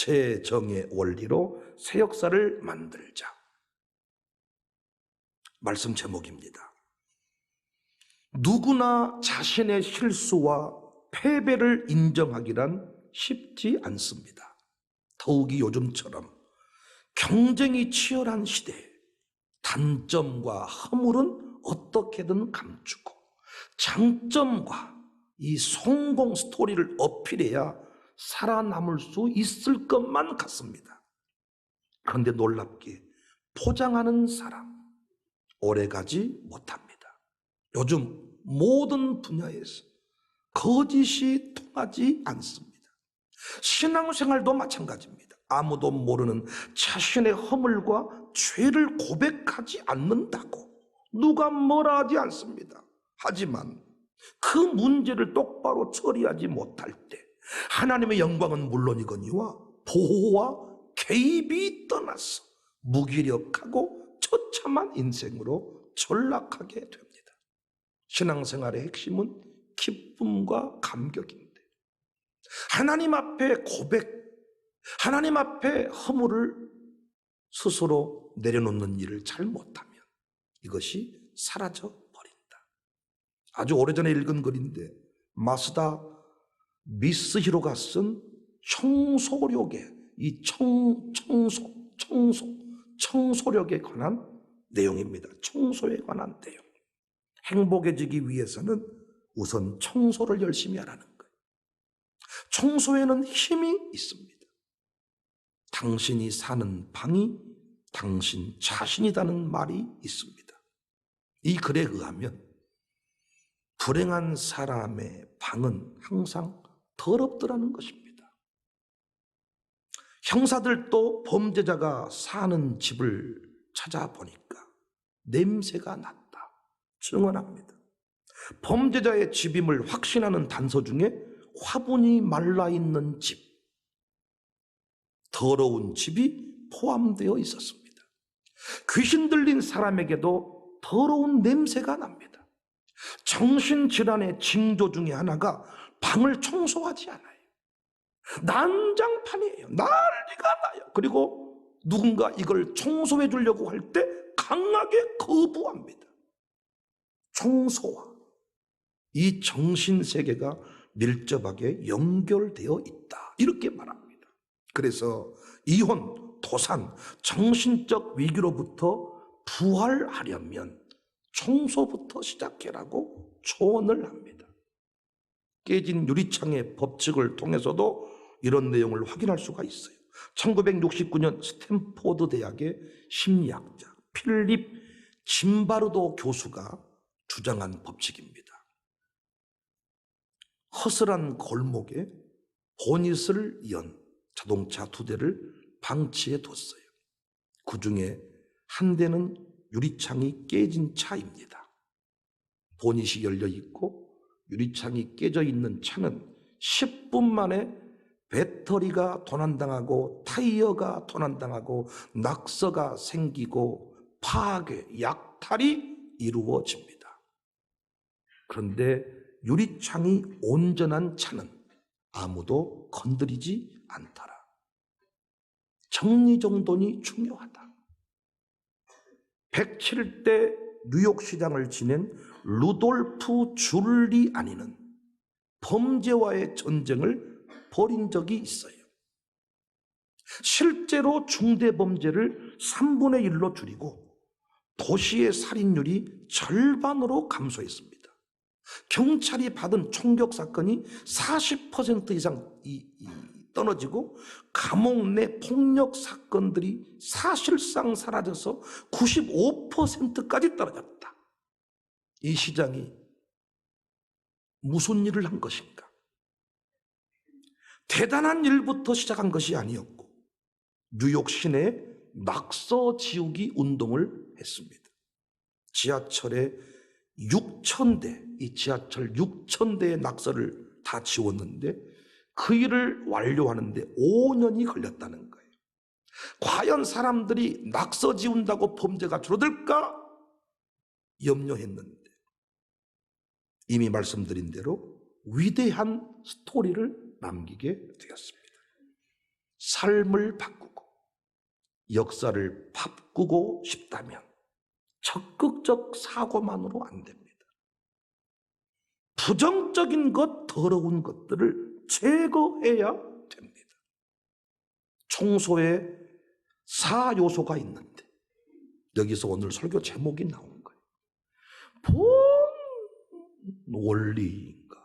재정의 원리로 새 역사를 만들자. 말씀 제목입니다. 누구나 자신의 실수와 패배를 인정하기란 쉽지 않습니다. 더욱이 요즘처럼 경쟁이 치열한 시대에 단점과 허물은 어떻게든 감추고 장점과 이 성공 스토리를 어필해야 살아남을 수 있을 것만 같습니다. 그런데 놀랍게 포장하는 사람 오래가지 못합니다. 요즘 모든 분야에서 거짓이 통하지 않습니다. 신앙생활도 마찬가지입니다. 아무도 모르는 자신의 허물과 죄를 고백하지 않는다고 누가 뭐라 하지 않습니다. 하지만 그 문제를 똑바로 처리하지 못할 때 하나님의 영광은 물론이거니와 보호와 개입이 떠나서 무기력하고 처참한 인생으로 전락하게 됩니다. 신앙생활의 핵심은 기쁨과 감격인데 하나님 앞에 고백, 하나님 앞에 허물을 스스로 내려놓는 일을 잘 못하면 이것이 사라져 버린다. 아주 오래전에 읽은 글인데 마스다 미스히로가 쓴 청소력의 이 청소력에 관한 내용입니다. 청소에 관한 내용. 행복해지기 위해서는 우선 청소를 열심히 하라는 거예요. 청소에는 힘이 있습니다. 당신이 사는 방이 당신 자신이라는 말이 있습니다. 이 글에 의하면 불행한 사람의 방은 항상 더럽더라는 것입니다. 형사들도 범죄자가 사는 집을 찾아보니까 냄새가 났다 증언합니다. 범죄자의 집임을 확신하는 단서 중에 화분이 말라있는 집, 더러운 집이 포함되어 있었습니다. 귀신 들린 사람에게도 더러운 냄새가 납니다. 정신질환의 징조 중에 하나가 방을 청소하지 않아요. 난장판이에요. 난리가 나요. 그리고 누군가 이걸 청소해 주려고 할 때 강하게 거부합니다. 청소와 이 정신세계가 밀접하게 연결되어 있다. 이렇게 말합니다. 그래서 이혼, 도산, 정신적 위기로부터 부활하려면 청소부터 시작해라고 조언을 합니다. 깨진 유리창의 법칙을 통해서도 이런 내용을 확인할 수가 있어요. 1969년 스탠포드 대학의 심리학자 필립 짐바르도 교수가 주장한 법칙입니다. 허술한 골목에 보닛을 연 자동차 2대를 방치해 뒀어요. 그 중에 한 대는 유리창이 깨진 차입니다. 보닛이 열려 있고 유리창이 깨져 있는 차는 10분 만에 배터리가 도난당하고 타이어가 도난당하고 낙서가 생기고 파괴, 약탈이 이루어집니다. 그런데 유리창이 온전한 차는 아무도 건드리지 않더라. 정리정돈이 중요하다. 107대 뉴욕시장을 지낸 루돌프 줄리아니는 범죄와의 전쟁을 벌인 적이 있어요. 실제로 중대범죄를 3분의 1로 줄이고 도시의 살인율이 절반으로 감소했습니다. 경찰이 받은 총격 사건이 40% 이상 떨어지고 감옥 내 폭력 사건들이 사실상 사라져서 95%까지 떨어졌다. 이 시장이 무슨 일을 한 것인가? 대단한 일부터 시작한 것이 아니었고 뉴욕 시내에 낙서 지우기 운동을 했습니다. 지하철에 6,000대, 이 지하철 6,000대의 낙서를 다 지웠는데 그 일을 완료하는데 5년이 걸렸다는 거예요. 과연 사람들이 낙서 지운다고 범죄가 줄어들까 염려했는데 이미 말씀드린 대로 위대한 스토리를 남기게 되었습니다. 삶을 바꾸고 역사를 바꾸고 싶다면 적극적 사고만으로 안 됩니다. 부정적인 것, 더러운 것들을 제거해야 됩니다. 청소에 4요소가 있는데 여기서 오늘 설교 제목이 나온 거예요. 본 원리인가?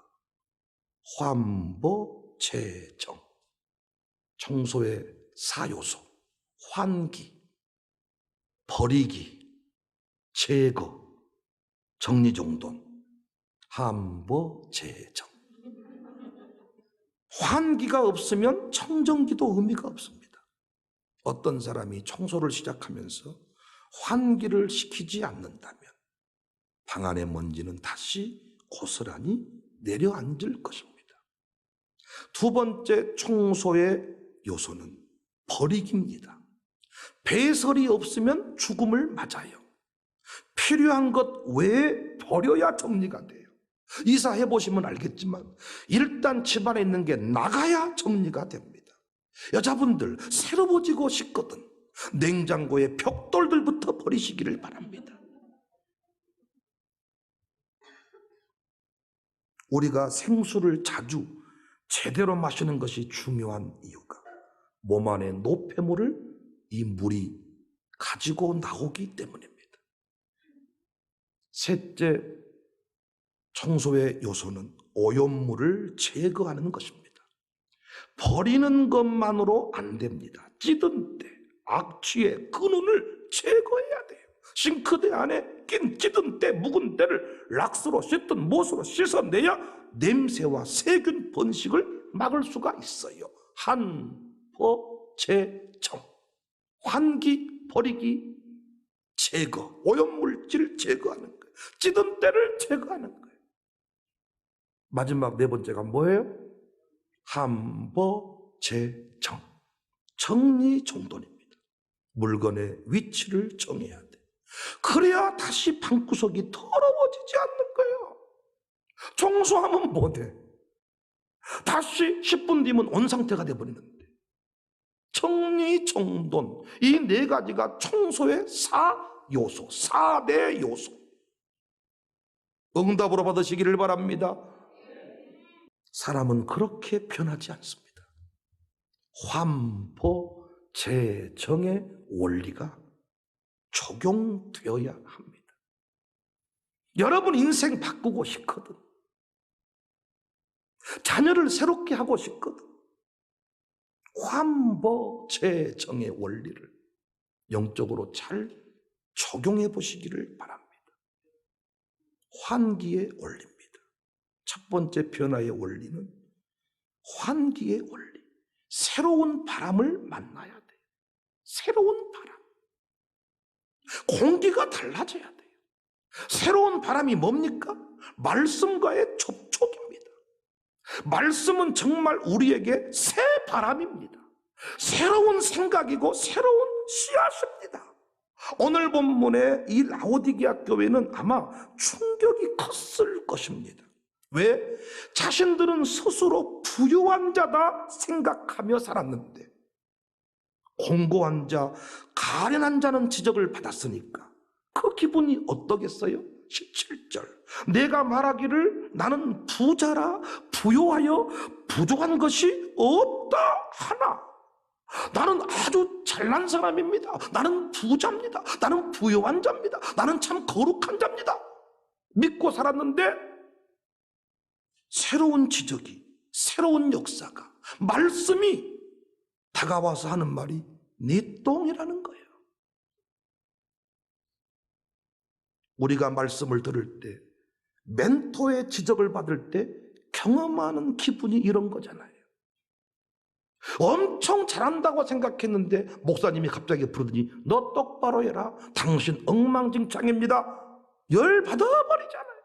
환보체정. 청소의 4요소. 환기, 버리기, 제거, 정리정돈, 환보체정. 환기가 없으면 청정기도 의미가 없습니다. 어떤 사람이 청소를 시작하면서 환기를 시키지 않는다면 방 안의 먼지는 다시 고스란히 내려앉을 것입니다. 두 번째 청소의 요소는 버리기입니다. 배설이 없으면 죽음을 맞아요. 필요한 것 외에 버려야 정리가 돼요. 이사해 보시면 알겠지만 일단 집안에 있는 게 나가야 정리가 됩니다. 여자분들 새로워지고 싶거든 냉장고의 벽돌들부터 버리시기를 바랍니다. 우리가 생수를 자주 제대로 마시는 것이 중요한 이유가 몸 안에 노폐물을 이 물이 가지고 나오기 때문입니다. 셋째 청소의 요소는 오염물을 제거하는 것입니다. 버리는 것만으로 안 됩니다. 찌든 때, 악취의 근원을 제거해야 돼요. 싱크대 안에 낀 찌든 때, 묵은 때를 락스로 씻든 못으로 씻어내야 냄새와 세균 번식을 막을 수가 있어요. 환보체정. 환기, 버리기, 제거, 오염물질 제거하는 거예요. 찌든 때를 제거하는 거예요. 마지막 네 번째가 뭐예요? 환보체정. 정리정돈입니다. 물건의 위치를 정해야 돼. 그래야 다시 방구석이 더러워지지 않는 거예요. 청소하면 뭐돼? 다시 10분 뒤면 온상태가 돼버리는데. 정리정돈, 이 네 가지가 청소의 4요소, 4대 요소. 응답으로 받으시기를 바랍니다. 사람은 그렇게 변하지 않습니다. 환보체정의 원리가 적용되어야 합니다. 여러분 인생 바꾸고 싶거든. 자녀를 새롭게 하고 싶거든. 환보체정의 원리를 영적으로 잘 적용해 보시기를 바랍니다. 환기의 원리입니다. 첫 번째 변화의 원리는 환기의 원리. 새로운 바람을 만나야 돼요. 새로운 바람. 공기가 달라져야 돼요. 새로운 바람이 뭡니까? 말씀과의 접촉입니다. 말씀은 정말 우리에게 새 바람입니다. 새로운 생각이고 새로운 씨앗입니다. 오늘 본문의 이 라오디게아 교회는 아마 충격이 컸을 것입니다. 왜? 자신들은 스스로 부유한 자다 생각하며 살았는데 공고한 자, 가련한 자는 지적을 받았으니까 그 기분이 어떠겠어요? 17절 내가 말하기를 나는 부자라 부요하여 부족한 것이 없다 하나 나는 아주 잘난 사람입니다. 나는 부자입니다. 나는 부요한 자입니다. 나는 참 거룩한 자입니다. 믿고 살았는데 새로운 지적이, 새로운 역사가, 말씀이 다가와서 하는 말이 네 똥이라는 거예요. 우리가 말씀을 들을 때, 멘토의 지적을 받을 때 경험하는 기분이 이런 거잖아요. 엄청 잘한다고 생각했는데 목사님이 갑자기 부르더니 너 똑바로 해라. 당신 엉망진창입니다. 열 받아버리잖아요.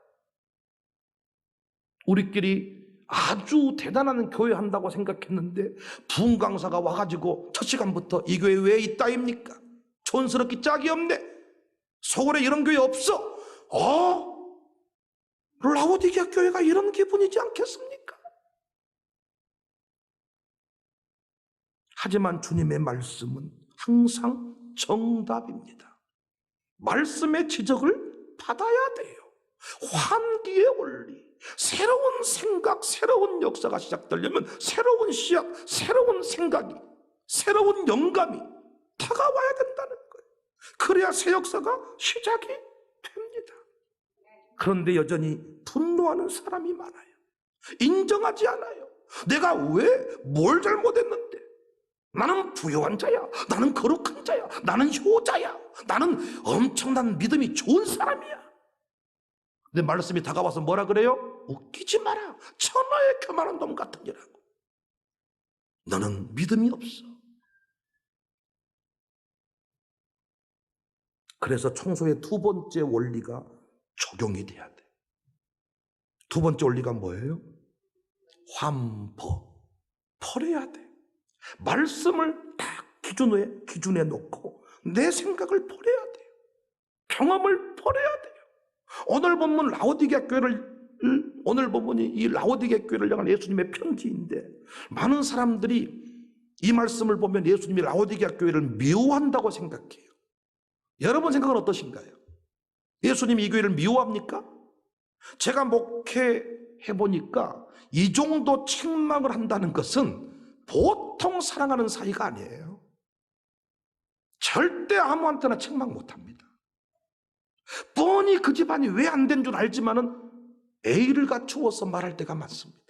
우리끼리 아주 대단한 교회 한다고 생각했는데 부흥 강사가 와가지고 첫 시간부터 이 교회 왜 있다입니까? 촌스럽기 짝이 없네. 서울에 이런 교회 없어. 라오디게아 교회가 이런 기분이지 않겠습니까? 하지만 주님의 말씀은 항상 정답입니다. 말씀의 지적을 받아야 돼요. 환기의 원리, 새로운 생각, 새로운 역사가 시작되려면 새로운 시작, 새로운 생각이, 새로운 영감이 다가와야 된다는 거예요. 그래야 새 역사가 시작이 됩니다. 그런데 여전히 분노하는 사람이 많아요. 인정하지 않아요. 내가 왜 뭘 잘못했는데? 나는 부요한 자야. 나는 거룩한 자야. 나는 효자야. 나는 엄청난 믿음이 좋은 사람이야. 근데 말씀이 다가와서 뭐라 그래요? 웃기지 마라. 천하의 교만한 놈 같으니라고. 너는 믿음이 없어. 그래서 청소의 두 번째 원리가 적용이 돼야 돼. 두 번째 원리가 뭐예요? 환퍼. 퍼내야 돼. 말씀을 딱 기준에 놓고 내 생각을 버려야 돼요. 경험을 버려야 돼요. 오늘 본문 라오디게아 교회를, 오늘 본문이 이 라오디게아 교회를 향한 예수님의 편지인데, 많은 사람들이 이 말씀을 보면 예수님이 라오디게아 교회를 미워한다고 생각해요. 여러분 생각은 어떠신가요? 예수님이 이 교회를 미워합니까? 제가 목회해 보니까 이 정도 책망을 한다는 것은 보통 사랑하는 사이가 아니에요. 절대 아무한테나 책망 못합니다. 뻔히 그 집안이 왜 안 된 줄 알지만은 A를 갖추어서 말할 때가 많습니다.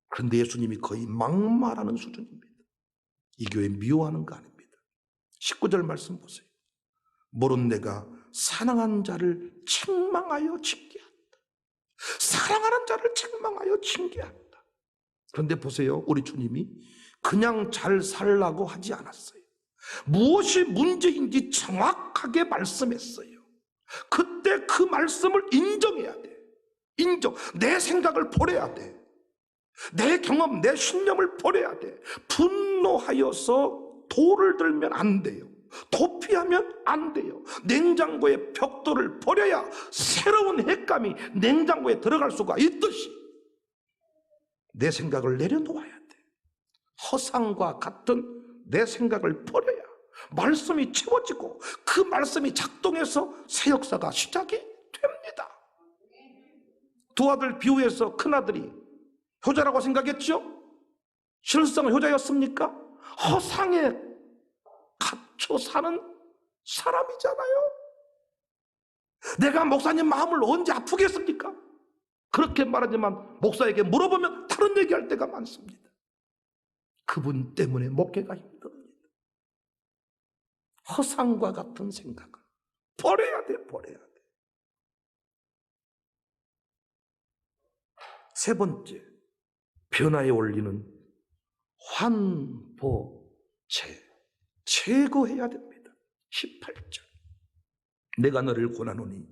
그런데 예수님이 거의 막말하는 수준입니다. 이 교회 미워하는 거 아닙니다. 19절 말씀 보세요. 모른 내가 사랑하는 자를 책망하여 징계한다. 사랑하는 자를 책망하여 징계한다. 그런데 보세요. 우리 주님이 그냥 잘 살라고 하지 않았어요. 무엇이 문제인지 정확하게 말씀했어요. 그때 그 말씀을 인정해야 돼. 인정. 내 생각을 버려야 돼. 내 경험, 내 신념을 버려야 돼. 분노하여서 돌을 들면 안 돼요. 도피하면 안 돼요. 냉장고의 벽돌을 버려야 새로운 핵감이 냉장고에 들어갈 수가 있듯이 내 생각을 내려놓아야 돼. 허상과 같은 내 생각을 버려야 말씀이 채워지고 그 말씀이 작동해서 새 역사가 시작이 됩니다. 두 아들 비유해서 큰아들이 효자라고 생각했죠? 실상은 효자였습니까? 허상에 갇혀 사는 사람이잖아요. 내가 목사님 마음을 언제 아프게 했습니까? 그렇게 말하지만 목사에게 물어보면 다른 얘기할 때가 많습니다. 그분 때문에 목회가 힘듭니다. 허상과 같은 생각을 버려야 돼, 버려야 돼. 세 번째, 변화의 원리는 환보체, 제거해야 됩니다. 18절. 내가 너를 권하노니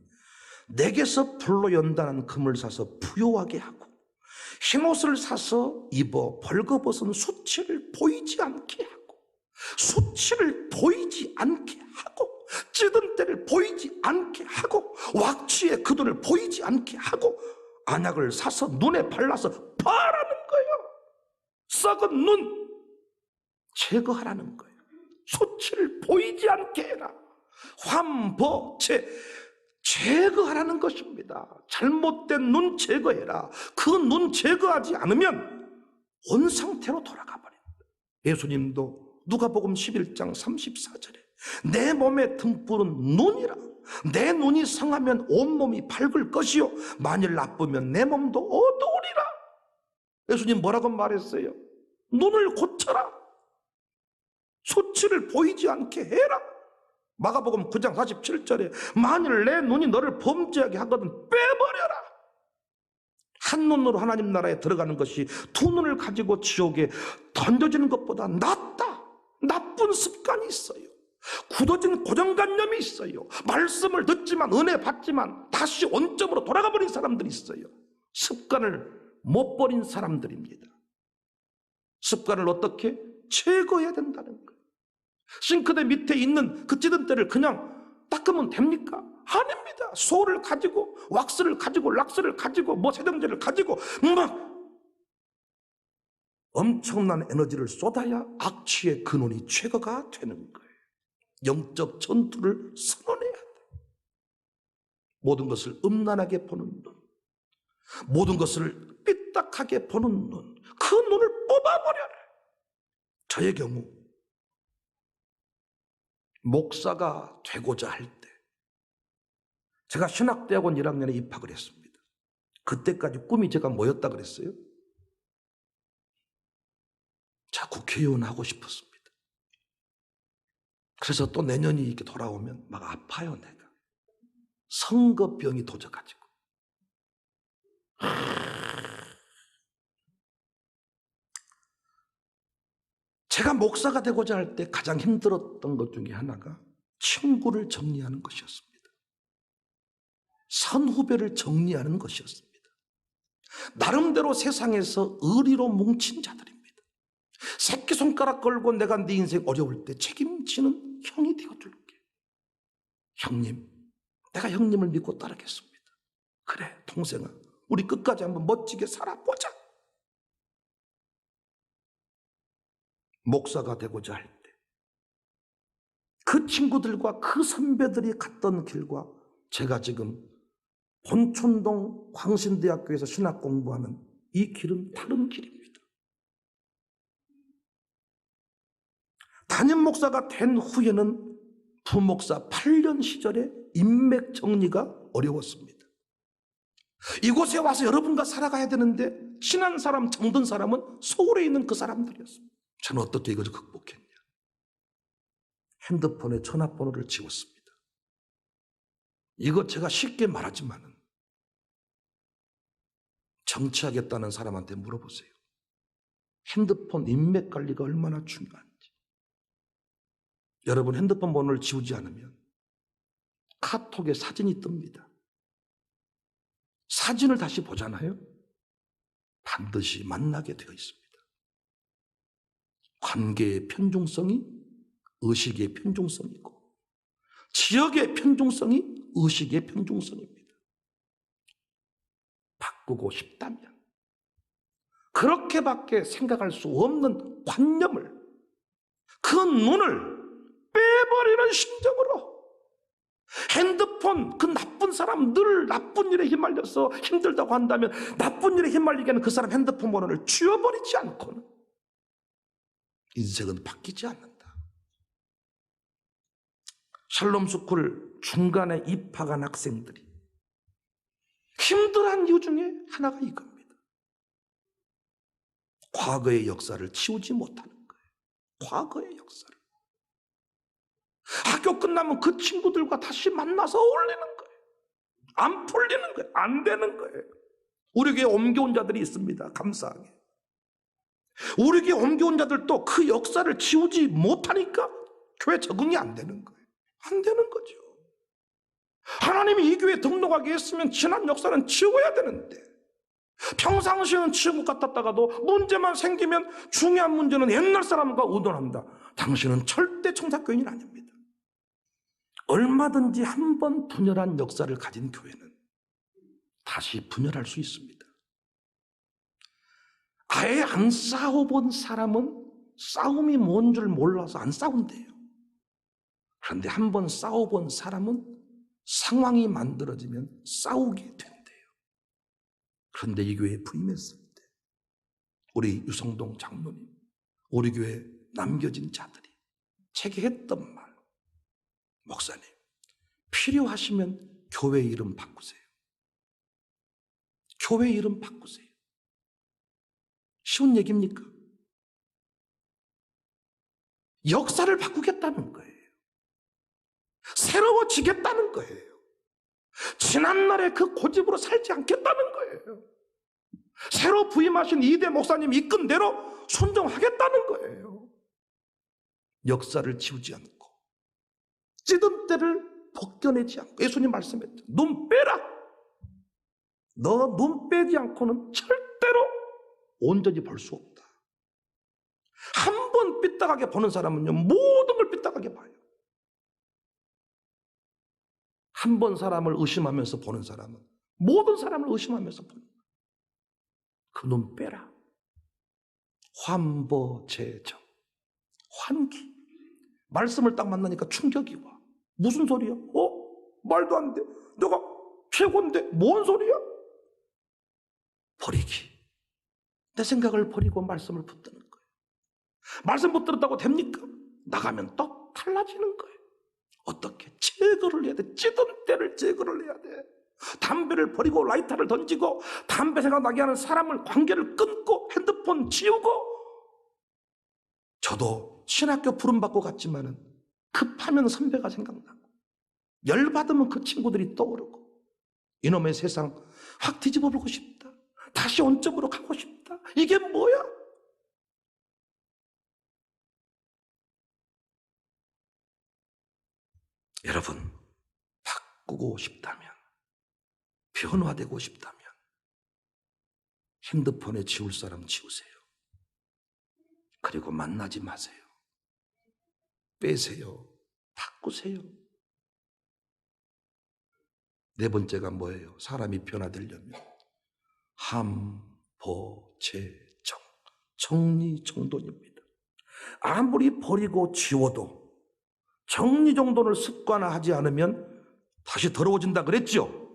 내게서 불로 연단한 금을 사서 부요하게 하고 흰옷을 사서 입어 벌거벗은 수치를 보이지 않게 하고 수치를 보이지 않게 하고 찌든 때를 보이지 않게 하고 왁취의 그도를 보이지 않게 하고 안약을 사서 눈에 발라서 바라는 거예요. 썩은 눈 제거하라는 거예요. 수치를 보이지 않게 해라. 환보체 제거하라는 것입니다. 잘못된 눈 제거해라. 그 눈 제거하지 않으면 원 상태로 돌아가 버립니다. 예수님도 누가복음 11장 34절에 내 몸에 등불은 눈이라. 내 눈이 성하면 온몸이 밝을 것이요 만일 나쁘면 내 몸도 어두우리라. 예수님 뭐라고 말했어요? 눈을 고쳐라. 수치를 보이지 않게 해라. 마가복음 9장 47절에 만일 내 눈이 너를 범죄하게 하거든 빼버려라. 한 눈으로 하나님 나라에 들어가는 것이 두 눈을 가지고 지옥에 던져지는 것보다 낫다. 나쁜 습관이 있어요. 굳어진 고정관념이 있어요. 말씀을 듣지만 은혜 받지만 다시 원점으로 돌아가 버린 사람들이 있어요. 습관을 못 버린 사람들입니다. 습관을 어떻게 제거해야 된다는 거예요. 싱크대 밑에 있는 그 찌든 때를 그냥 닦으면 됩니까? 아닙니다. 소를 가지고 왁스를 가지고 락스를 가지고 뭐 세정제를 가지고 막 엄청난 에너지를 쏟아야 악취의 근원이 제거가 되는 거예요. 영적 전투를 선언해야 돼. 모든 것을 음란하게 보는 눈, 모든 것을 삐딱하게 보는 눈, 그 눈을 뽑아버려라. 저의 경우 목사가 되고자 할 때 제가 신학대학원 1학년에 입학을 했습니다. 그때까지 꿈이 제가 뭐였다 그랬어요? 자, 국회의원 하고 싶었습니다. 그래서 또 내년이 이렇게 돌아오면 막 아파요, 내가. 선거병이 도져가지고. 제가 목사가 되고자 할 때 가장 힘들었던 것 중에 하나가 친구를 정리하는 것이었습니다. 선후배를 정리하는 것이었습니다. 나름대로 세상에서 의리로 뭉친 자들입니다. 새끼손가락 걸고 내가 네 인생 어려울 때 책임지는 형이 되어줄게. 형님, 내가 형님을 믿고 따르겠습니다. 그래, 동생아, 우리 끝까지 한번 멋지게 살아보자. 목사가 되고자 할 때 그 친구들과 그 선배들이 갔던 길과 제가 지금 본촌동 광신대학교에서 신학 공부하는 이 길은 다른 길입니다. 담임 목사가 된 후에는 부목사 8년 시절에 인맥 정리가 어려웠습니다. 이곳에 와서 여러분과 살아가야 되는데 친한 사람, 정든 사람은 서울에 있는 그 사람들이었습니다. 저는 어떻게 이것을 극복했냐? 핸드폰에 전화번호를 지웠습니다. 이거 제가 쉽게 말하지만은 정치하겠다는 사람한테 물어보세요. 핸드폰 인맥 관리가 얼마나 중요한지. 여러분 핸드폰 번호를 지우지 않으면 카톡에 사진이 뜹니다. 사진을 다시 보잖아요. 반드시 만나게 되어 있습니다. 관계의 편중성이 의식의 편중성이고 지역의 편중성이 의식의 편중성입니다. 바꾸고 싶다면 그렇게밖에 생각할 수 없는 관념을, 그 눈을 빼버리는 심정으로 핸드폰, 그 나쁜 사람, 늘 나쁜 일에 휘말려서 힘들다고 한다면 나쁜 일에 휘말리게 하는 그 사람 핸드폰 번호를 지워버리지 않고는 인생은 바뀌지 않는다. 샬롬스쿨 중간에 입학한 학생들이 힘들어한 이유 중에 하나가 이겁니다. 과거의 역사를 치우지 못하는 거예요. 과거의 역사를. 학교 끝나면 그 친구들과 다시 만나서 어울리는 거예요. 안 풀리는 거예요. 안 되는 거예요. 우리 교회에 옮겨온 자들이 있습니다. 감사하게. 우리 교회에 옮겨온 자들도 그 역사를 지우지 못하니까 교회 적응이 안 되는 거예요. 안 되는 거죠. 하나님이 이 교회에 등록하게 했으면 지난 역사는 지워야 되는데 평상시에는 지은 것 같았다가도 문제만 생기면 중요한 문제는 옛날 사람과 의논한다. 당신은 절대 청사교인이 아닙니다. 얼마든지 한 번 분열한 역사를 가진 교회는 다시 분열할 수 있습니다. 아예 안 싸워본 사람은 싸움이 뭔 줄 몰라서 안 싸운대요. 그런데 한 번 싸워본 사람은 상황이 만들어지면 싸우게 된대요. 그런데 이 교회에 부임했을 때 우리 유성동 장로님, 우리 교회에 남겨진 자들이 제게 했던 말, 목사님, 필요하시면 교회 이름 바꾸세요. 교회 이름 바꾸세요. 쉬운 얘기입니까? 역사를 바꾸겠다는 거예요. 새로워지겠다는 거예요. 지난날의 그 고집으로 살지 않겠다는 거예요. 새로 부임하신 이대 목사님 이끈 대로 순종하겠다는 거예요. 역사를 지우지 않고 찌든 때를 벗겨내지 않고, 예수님 말씀했죠. 눈 빼라. 너 눈 빼지 않고는 절대로 온전히 볼 수 없다. 한 번 삐딱하게 보는 사람은요, 모든 걸 삐딱하게 봐요. 한 번 사람을 의심하면서 보는 사람은 모든 사람을 의심하면서 보는 거예요. 그 눈 빼라. 환보제정. 환기. 말씀을 딱 만나니까 충격이 와. 무슨 소리야? 말도 안 돼. 내가 최고인데 뭔 소리야? 버리기. 내 생각을 버리고 말씀을 붙드는 거예요. 말씀 붙들었다고 됩니까? 나가면 또 달라지는 거예요. 어떻게? 제거를 해야 돼. 찌든 때를 제거를 해야 돼. 담배를 버리고 라이터를 던지고 담배 생각나게 하는 사람을 관계를 끊고 핸드폰 지우고. 저도 신학교 부름받고 갔지만은 급하면 선배가 생각나고 열받으면 그 친구들이 떠오르고 이놈의 세상 확 뒤집어 보고 싶다. 다시 원점으로 가고 싶다. 이게 뭐야? 여러분, 바꾸고 싶다면, 변화되고 싶다면 핸드폰에 지울 사람 지우세요. 그리고 만나지 마세요. 빼세요. 바꾸세요. 네 번째가 뭐예요? 사람이 변화되려면 함보제정, 정리정돈입니다. 아무리 버리고 지워도 정리정돈을 습관화하지 않으면 다시 더러워진다 그랬죠.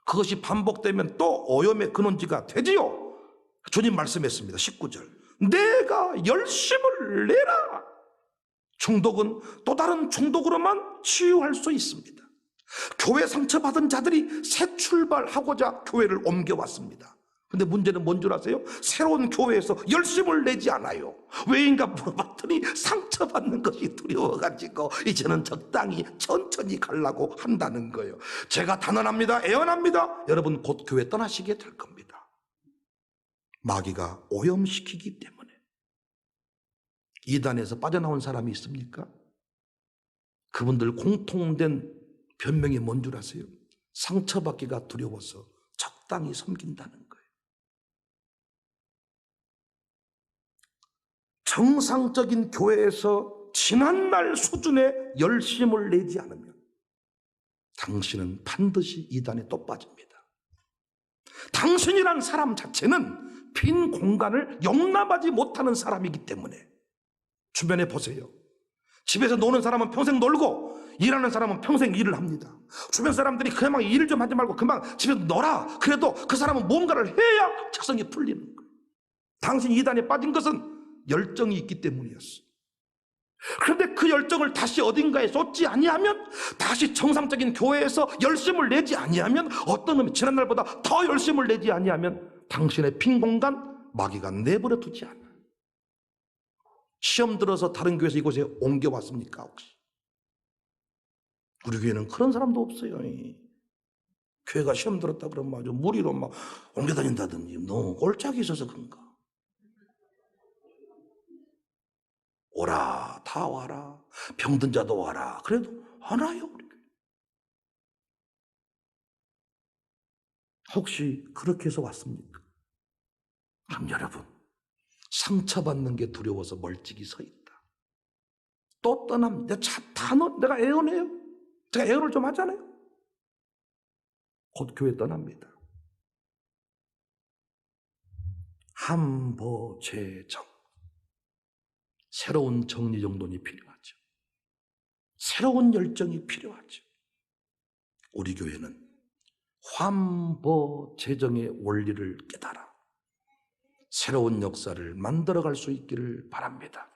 그것이 반복되면 또 오염의 근원지가 되지요. 주님 말씀했습니다. 19절. 내가 열심을 내라. 중독은 또 다른 중독으로만 치유할 수 있습니다. 교회 상처받은 자들이 새 출발하고자 교회를 옮겨왔습니다. 근데 문제는 뭔 줄 아세요? 새로운 교회에서 열심을 내지 않아요. 왜인가 물어봤더니 상처받는 것이 두려워가지고 이제는 적당히 천천히 가려고 한다는 거예요. 제가 단언합니다. 애언합니다. 여러분 곧 교회 떠나시게 될 겁니다. 마귀가 오염시키기 때문에. 이단에서 빠져나온 사람이 있습니까? 그분들 공통된 변명이 뭔 줄 아세요? 상처받기가 두려워서 적당히 섬긴다는 거예요. 정상적인 교회에서 지난날 수준의 열심을 내지 않으면 당신은 반드시 이단에 또 빠집니다. 당신이란 사람 자체는 빈 공간을 용납하지 못하는 사람이기 때문에. 주변에 보세요. 집에서 노는 사람은 평생 놀고 일하는 사람은 평생 일을 합니다. 주변 사람들이 그냥 일 좀 하지 말고 그만 집에서 놀아. 그래도 그 사람은 뭔가를 해야 책성이 풀리는 거예요. 당신이 이단에 빠진 것은 열정이 있기 때문이었어. 그런데 그 열정을 다시 어딘가에 쏟지 아니하면, 다시 정상적인 교회에서 열심을 내지 아니하면, 어떤 놈이 지난날보다 더 열심을 내지 아니하면 당신의 빈 공간 마귀가 내버려 두지 않아. 시험 들어서 다른 교회에서 이곳에 옮겨왔습니까 혹시? 우리 교회는 그런 사람도 없어요. 교회가 시험 들었다 그러면 아주 무리로 막 옮겨다닌다든지 너무 꼴짝이 있어서 그런가. 오라, 다 와라. 병든 자도 와라. 그래도 안 와요. 혹시 그렇게 해서 왔습니까? 그럼 여러분, 상처받는 게 두려워서 멀찍이 서 있다. 또 떠납니다. 내가 애원해요. 제가 애원을 좀 하잖아요. 곧 교회 떠납니다. 함보제정. 새로운 정리정돈이 필요하죠. 새로운 열정이 필요하죠. 우리 교회는 환보제정의 원리를 깨달아 새로운 역사를 만들어갈 수 있기를 바랍니다.